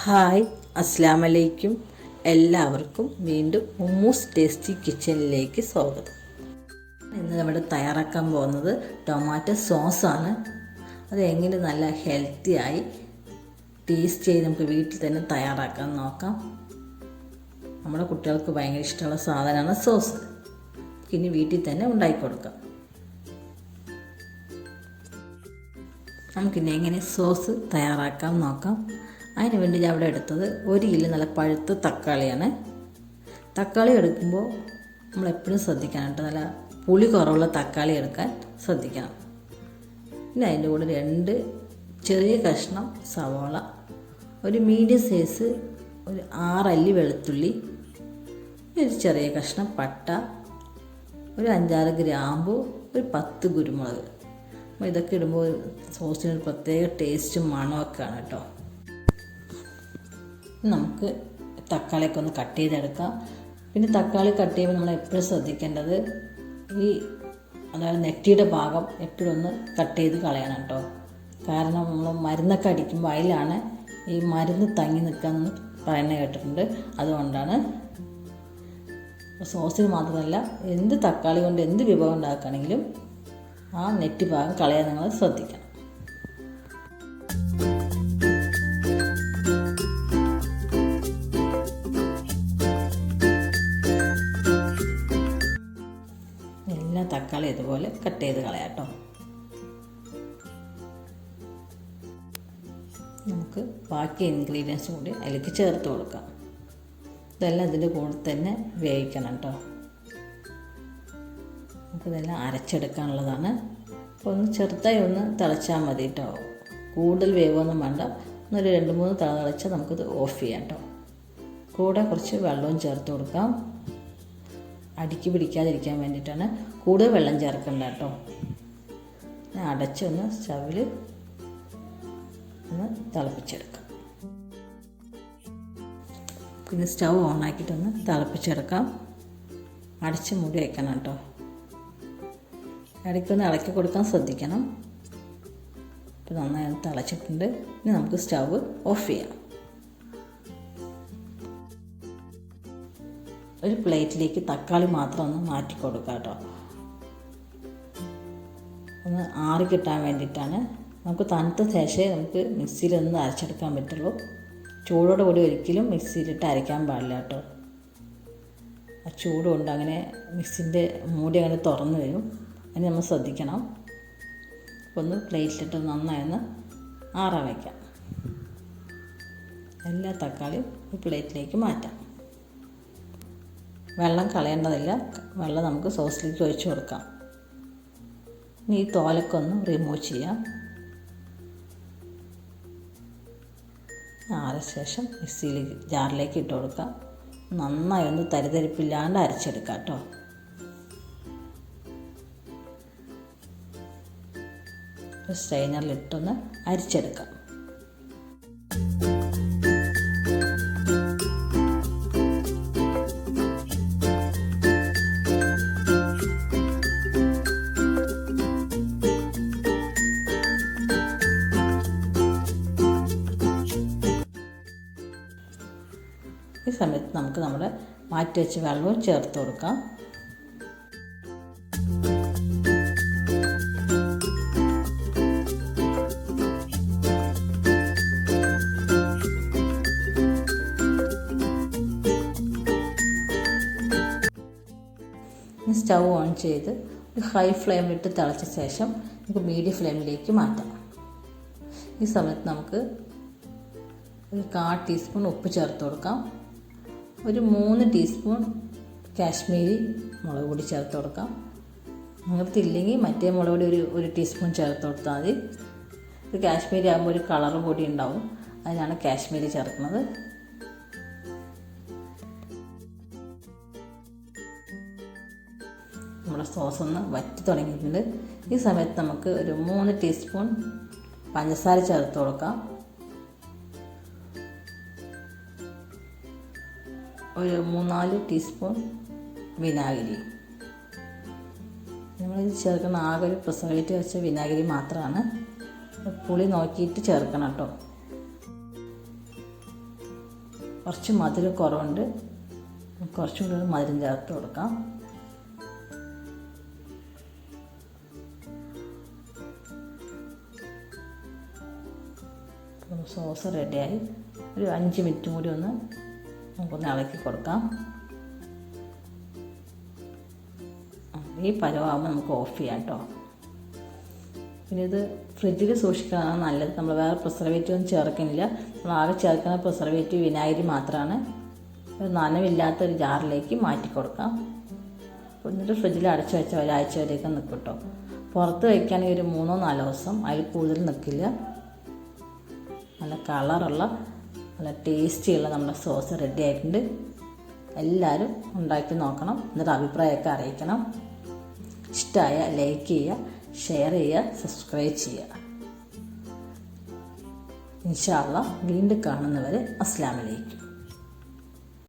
Hi, അസ്സലാമു അലൈക്കും. എല്ലാവർക്കും വീണ്ടും മുമ്മൂസ് ടേസ്റ്റി കിച്ചണിലേക്ക് സ്വാഗതം. ഇന്ന് നമ്മൾ തയ്യാറാക്കാൻ പോകുന്നത് ടൊമാറ്റോ സോസാണ്. അത് എങ്ങനെ നല്ല ഹെൽത്തിയായി ടേസ്റ്റിയായി നമുക്ക് വീട്ടിൽ തന്നെ തയ്യാറാക്കാൻ നോക്കാം. നമ്മുടെ കുട്ടികൾക്ക് ഭയങ്കര ഇഷ്ടമുള്ള സാധനമാണ് സോസ്. ഇനി വീട്ടിൽ തന്നെ ഉണ്ടാക്കി കൊടുക്കാം. നമുക്കിനി എങ്ങനെ സോസ് തയ്യാറാക്കാൻ നോക്കാം. അതിന് വേണ്ടി ഞാൻ ഇവിടെ എടുത്തത് 1 കിലോ നല്ല പഴുത്ത തക്കാളിയാണ്. തക്കാളി എടുക്കുമ്പോൾ നമ്മളെപ്പോഴും ശ്രദ്ധിക്കണം കേട്ടോ, നല്ല പുളി കുറവുള്ള തക്കാളി എടുക്കാൻ ശ്രദ്ധിക്കണം. പിന്നെ അതിൻ്റെ കൂടെ 2 ചെറിയ കഷ്ണം സവാള, ഒരു മീഡിയം സൈസ് ഒരു 6 അല്ലി വെളുത്തുള്ളി, ഒരു ചെറിയ കഷ്ണം പട്ട, ഒരു 5-6 ഗ്രാമ്പു, ഒരു 10 കുരുമുളക്. അപ്പോൾ ഇതൊക്കെ ഇടുമ്പോൾ സോസിനൊരു പ്രത്യേക ടേസ്റ്റും മണമൊക്കെയാണ് കേട്ടോ. നമുക്ക് തക്കാളിയൊക്കെ ഒന്ന് കട്ട് ചെയ്തെടുക്കാം. പിന്നെ തക്കാളി കട്ട് ചെയ്യുമ്പോൾ നമ്മൾ എപ്പോഴും ശ്രദ്ധിക്കേണ്ടത് അതായത് നെറ്റിയുടെ ഭാഗം എപ്പോഴും ഒന്ന് കട്ട് ചെയ്ത് കളയണം കേട്ടോ. കാരണം നമ്മൾ മരുന്നൊക്കെ അടിക്കുമ്പോൾ അതിലാണ് ഈ മരുന്ന് തങ്ങി നിൽക്കാമെന്ന് പറയുന്നത് കേട്ടിട്ടുണ്ട്. അതുകൊണ്ടാണ് സോസിന് മാത്രമല്ല എന്ത് തക്കാളി കൊണ്ട് എന്ത് വിഭവം ഉണ്ടാക്കുകയാണെങ്കിലും ആ നെറ്റ് ഭാഗം കളയാൻ നിങ്ങൾ ശ്രദ്ധിക്കണം. തക്കാളി ഇതുപോലെ കട്ട് ചെയ്ത് കളയാം കേട്ടോ. നമുക്ക് ബാക്കി ഇൻഗ്രീഡിയൻസ് കൂടി അതിലേക്ക് ചേർത്ത് കൊടുക്കാം. ഇതെല്ലാം ഇതിൻ്റെ കൂടെ തന്നെ വേവിക്കണം കേട്ടോ. നമുക്കിതെല്ലാം അരച്ചെടുക്കാനുള്ളതാണ്. അപ്പോൾ ഒന്ന് ചെറുതായി ഒന്ന് തിളച്ചാൽ മതി കേട്ടോ. കൂടുതൽ വേവൊന്നും വേണ്ട. ഒരു 2-3 തിളച്ചാൽ നമുക്കിത് ഓഫ് ചെയ്യാം കേട്ടോ. കൂടെ കുറച്ച് വെള്ളവും ചേർത്ത് കൊടുക്കാം. അടിക്ക് പിടിക്കാതിരിക്കാൻ വേണ്ടിയിട്ടാണ്. കൂടുതൽ വെള്ളം ചേർക്കണ്ട കേട്ടോ. ഞാൻ അടച്ചൊന്ന് സ്റ്റവിൽ ഒന്ന് തിളപ്പിച്ചെടുക്കാം. പിന്നെ സ്റ്റവ് ഓണാക്കിയിട്ടൊന്ന് തിളപ്പിച്ചെടുക്കാം. അടച്ച് മൂടി വയ്ക്കണം കേട്ടോ. ഇടയ്ക്കൊന്ന് ഇളക്കി കൊടുക്കാൻ ശ്രദ്ധിക്കണം. ഇപ്പോൾ നന്നായി ഒന്ന് തിളച്ചിട്ടുണ്ട്. ഇനി നമുക്ക് സ്റ്റവ് ഓഫ് ചെയ്യാം. ഒരു പ്ലേറ്റിലേക്ക് തക്കാളി മാത്രം ഒന്ന് മാറ്റി കൊടുക്കാം കേട്ടോ. ഒന്ന് ആറി കിട്ടാൻ വേണ്ടിയിട്ടാണ്. നമുക്ക് തണുത്ത ശേഷമേ നമുക്ക് മിക്സിയിലൊന്ന് അരച്ചെടുക്കാൻ പറ്റുള്ളൂ. ചൂടോടെ കൂടി ഒരിക്കലും മിക്സിയിലിട്ട് അരയ്ക്കാൻ പാടില്ല കേട്ടോ. ആ ചൂട് കൊണ്ട് അങ്ങനെ മിക്സിൻ്റെ മൂടി അങ്ങനെ തുറന്നു വരും. അതിന് നമ്മൾ ശ്രദ്ധിക്കണം. ഒന്ന് പ്ലേറ്റിലിട്ട് നന്നായി ഒന്ന് ആറാൻ വയ്ക്കാം. എല്ലാ തക്കാളിയും ഒരു പ്ലേറ്റിലേക്ക് മാറ്റാം. വെള്ളം കളയേണ്ടതില്ല. വെള്ളം നമുക്ക് സോസിലേക്ക് ഒഴിച്ച് കൊടുക്കാം. ഇനി ഈ തോലൊക്കെ ഒന്ന് റിമൂവ് ചെയ്യാം. ആറിയ ശേഷം മിക്സിയിലേക്ക് ജാറിലേക്ക് ഇട്ട് കൊടുക്കാം. നന്നായി ഒന്ന് തരിതരിപ്പില്ലാണ്ട് അരച്ചെടുക്കാം കേട്ടോ. സ്ട്രെയിനറിലിട്ടൊന്ന് അരിച്ചെടുക്കാം. ഈ സമയത്ത് നമുക്ക് നമ്മുടെ മാറ്റി വെച്ച വെള്ളവും ചേർത്ത് കൊടുക്കാം. സ്റ്റവ് ഓൺ ചെയ്ത് ഒരു ഹൈ ഫ്ലെയിമിലിട്ട് തിളച്ച ശേഷം നമുക്ക് മീഡിയം ഫ്ലെയിമിലേക്ക് മാറ്റാം. ഈ സമയത്ത് നമുക്ക് ഒരു 1/4 ടീസ്പൂൺ ഉപ്പ് ചേർത്ത് കൊടുക്കാം. ഒരു 3 ടീസ്പൂൺ കാശ്മീരി മുളക് പൊടി ചേർത്ത് കൊടുക്കാം. നിങ്ങൾക്ക് ഇല്ലെങ്കിൽ മറ്റേ മുളക് പൊടി ഒരു ടീസ്പൂൺ ചേർത്ത് കൊടുത്താൽ മതി. ഇത് കാശ്മീരി ആകുമ്പോൾ ഒരു കളർ പൊടി ഉണ്ടാവും. അതിനാണ് കാശ്മീരി ചേർക്കുന്നത്. നമ്മുടെ സോസ് ഒന്ന് വറ്റി തുടങ്ങിയിട്ടുണ്ട്. ഈ സമയത്ത് നമുക്ക് ഒരു 3 ടീസ്പൂൺ പഞ്ചസാര ചേർത്ത് കൊടുക്കാം. ഒരു 3-4 ടീസ്പൂൺ വിനാഗിരി. നമ്മളിത് ചേർക്കുന്ന ആകെ ഒരു പ്രസവിറ്റ് വെച്ച വിനാഗിരി മാത്രമാണ്. പുളി നോക്കിയിട്ട് ചേർക്കണം കേട്ടോ. കുറച്ച് മധുരം കുറവുണ്ട്, കുറച്ചും കൂടി മധുരം ചേർത്ത് കൊടുക്കാം. സോസ് റെഡിയായി. ഒരു 5 മിനിറ്റും കൂടി ഒന്ന് നമുക്കൊന്ന് ഇളക്കി കൊടുക്കാം. ഈ പരുവാകുമ്പോൾ നമുക്ക് ഓഫ് ചെയ്യാം കേട്ടോ. പിന്നെ ഇത് ഫ്രിഡ്ജിൽ സൂക്ഷിക്കാനാണ് നല്ലത്. നമ്മൾ വേറെ പ്രിസർവേറ്റീവ് ഒന്നും ചേർക്കുന്നില്ല. നമ്മൾ ആകെ ചേർക്കുന്ന പ്രിസർവേറ്റീവ് വിനാഗിരി മാത്രമാണ്. ഒരു നനവില്ലാത്തൊരു ജാറിലേക്ക് മാറ്റി കൊടുക്കാം. എന്നിട്ട് ഫ്രിഡ്ജിൽ അടച്ചു വെച്ചാൽ ഒരാഴ്ച വരെയൊക്കെ നിൽക്കും കേട്ടോ. പുറത്ത് വയ്ക്കുകയാണെങ്കിൽ ഒരു 3-4 ദിവസം, അതിൽ കൂടുതൽ നിൽക്കില്ല. നല്ല കളറുള്ള നല്ല ടേസ്റ്റിയുള്ള നമ്മുടെ സോസ് റെഡി ആയിട്ടുണ്ട്. എല്ലാവരും ഉണ്ടാക്കി നോക്കണം, എന്നിട്ട് അഭിപ്രായമൊക്കെ അറിയിക്കണം. ഇഷ്ടമായ ലൈക്ക് ചെയ്യുക, ഷെയർ ചെയ്യുക, സബ്സ്ക്രൈബ് ചെയ്യുക. ഇൻഷാ അല്ലാഹ് വീണ്ടും കാണുന്നവരെ അസ്സലാമു അലൈക്കും.